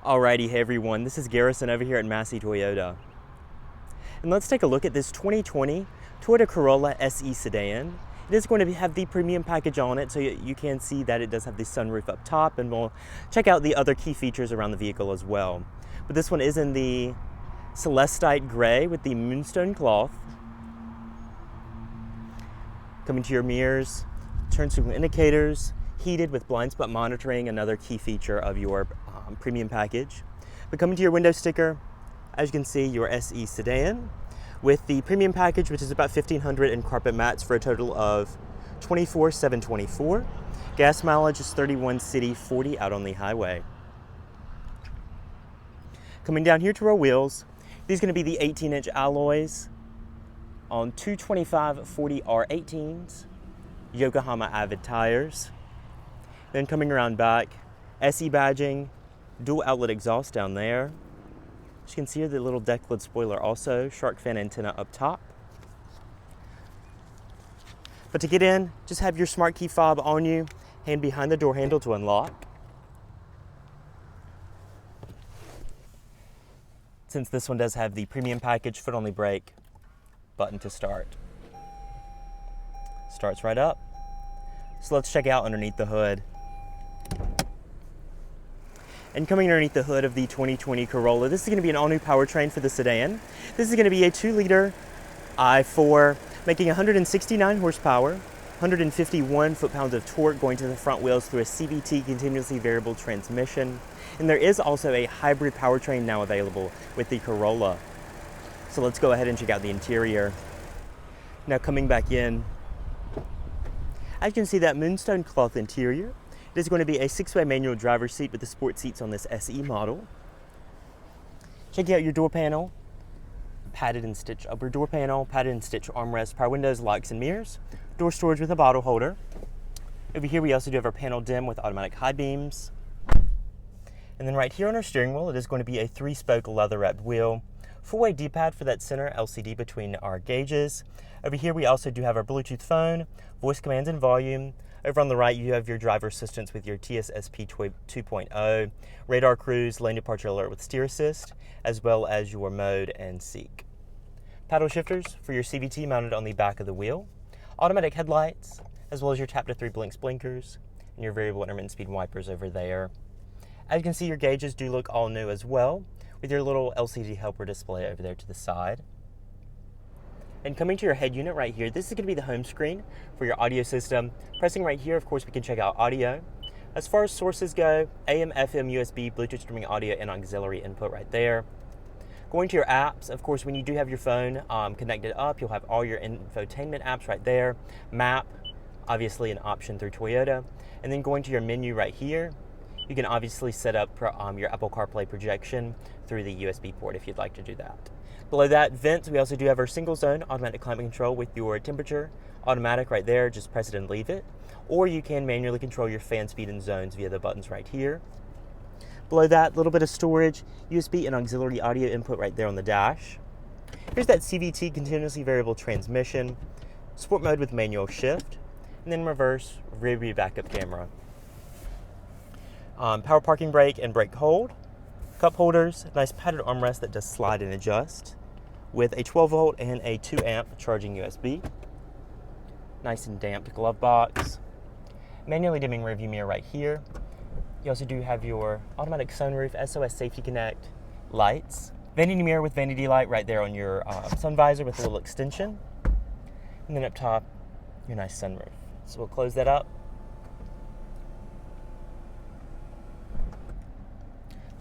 Alrighty, hey everyone, this is Garrison over here at Massey Toyota. And let's take a look at this 2020 Toyota Corolla SE sedan. It is going to have the premium package on it, so you can see that it does have the sunroof up top, and we'll check out the other key features around the vehicle as well. But this one is in the Celestite Gray with the moonstone cloth. Coming to your mirrors, turn signal indicators, heated with blind spot monitoring, another key feature of your premium package. But coming to your window sticker, as you can see, your SE sedan with the premium package, which is about $1,500 in carpet mats for a total of $24,724. Gas mileage is 31 city, 40 out on the highway. Coming down here to our wheels, these are going to be the 18-inch alloys on 225/40 R18s, Yokohama Avid tires. Then coming around back, SE badging, dual outlet exhaust down there. As you can see here, the little deck lid spoiler also, shark fin antenna up top. But to get in, just have your smart key fob on you, hand behind the door handle to unlock. Since this one does have the premium package, foot on the brake, button to start. Starts right up. So let's check out underneath the hood. And coming underneath the hood of the 2020 Corolla, this is going to be an all-new powertrain for the sedan. This is going to be a 2-liter i4, making 169 horsepower, 151 foot-pounds of torque going to the front wheels through a CVT continuously variable transmission. And there is also a hybrid powertrain now available with the Corolla. So let's go ahead and check out the interior. Now coming back in, as you can see, that moonstone cloth interior. It is going to be a 6-way manual driver's seat with the sport seats on this SE model. Checking out your door panel, padded and stitched upper door panel, padded and stitched armrest, power windows, locks and mirrors, door storage with a bottle holder. Over here we also do have our panel dim with automatic high beams. And then right here on our steering wheel, it is going to be a 3-spoke leather-wrapped wheel, 4-way D-pad for that center LCD between our gauges. Over here we also do have our Bluetooth phone, voice commands and volume. Over on the right, you have your driver assistance with your TSSP 2.0, radar cruise, lane departure alert with steer assist, as well as your mode and seek. Paddle shifters for your CVT mounted on the back of the wheel, automatic headlights, as well as your tap to 3 blinks blinkers, and your variable intermittent speed wipers over there. As you can see, your gauges do look all new as well, with your little LCD helper display over there to the side. And coming to your head unit right here, this is going to be the home screen for your audio system. Pressing right here, of course, we can check out audio. As far as sources go, AM, FM, USB, Bluetooth streaming audio, and auxiliary input right there. Going to your apps, of course, when you do have your phone connected up, you'll have all your infotainment apps right there. Map, obviously an option through Toyota. And then going to your menu right here, you can obviously set up your Apple CarPlay projection through the USB port if you'd like to do that. Below that, vents, we also do have our single zone automatic climate control with your temperature automatic right there, just press it and leave it. Or you can manually control your fan speed and zones via the buttons right here. Below that, a little bit of storage, USB and auxiliary audio input right there on the dash. Here's that CVT continuously variable transmission, sport mode with manual shift, and then reverse, rear view backup camera. Power parking brake and brake hold. Cup holders, nice padded armrest that does slide and adjust with a 12-volt and a 2-amp charging USB. Nice and damped glove box. Manually dimming rearview mirror right here. You also do have your automatic sunroof, SOS Safety Connect lights. Vanity mirror with vanity light right there on your sun visor with a little extension. And then up top, your nice sunroof. So we'll close that up.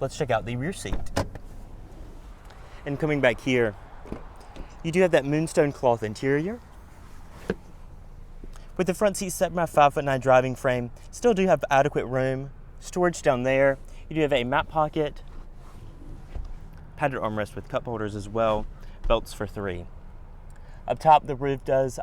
Let's check out the rear seat. And coming back here, you do have that moonstone cloth interior. With the front seat set by a 5'9" driving frame, still do have adequate room. Storage down there. You do have a map pocket, padded armrest with cup holders as well, belts for 3. Up top, the roof does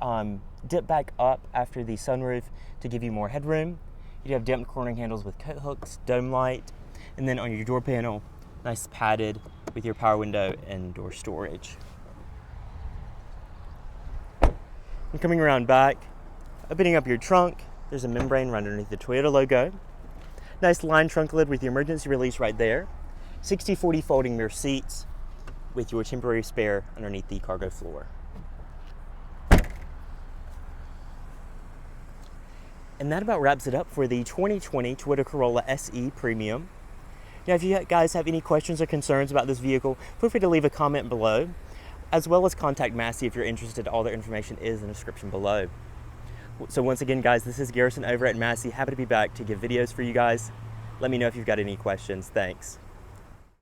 dip back up after the sunroof to give you more headroom. You do have damped cornering handles with coat hooks, dome light. And then on your door panel, nice padded with your power window and door storage. And coming around back, opening up your trunk, there's a membrane right underneath the Toyota logo. Nice line trunk lid with the emergency release right there. 60/40 folding mirror seats with your temporary spare underneath the cargo floor. And that about wraps it up for the 2020 Toyota Corolla SE Premium. Now, if you guys have any questions or concerns about this vehicle, feel free to leave a comment below, as well as contact Massey if you're interested. All their information is in the description below. So once again, guys, this is Garrison over at Massey. Happy to be back to give videos for you guys. Let me know if you've got any questions. Thanks.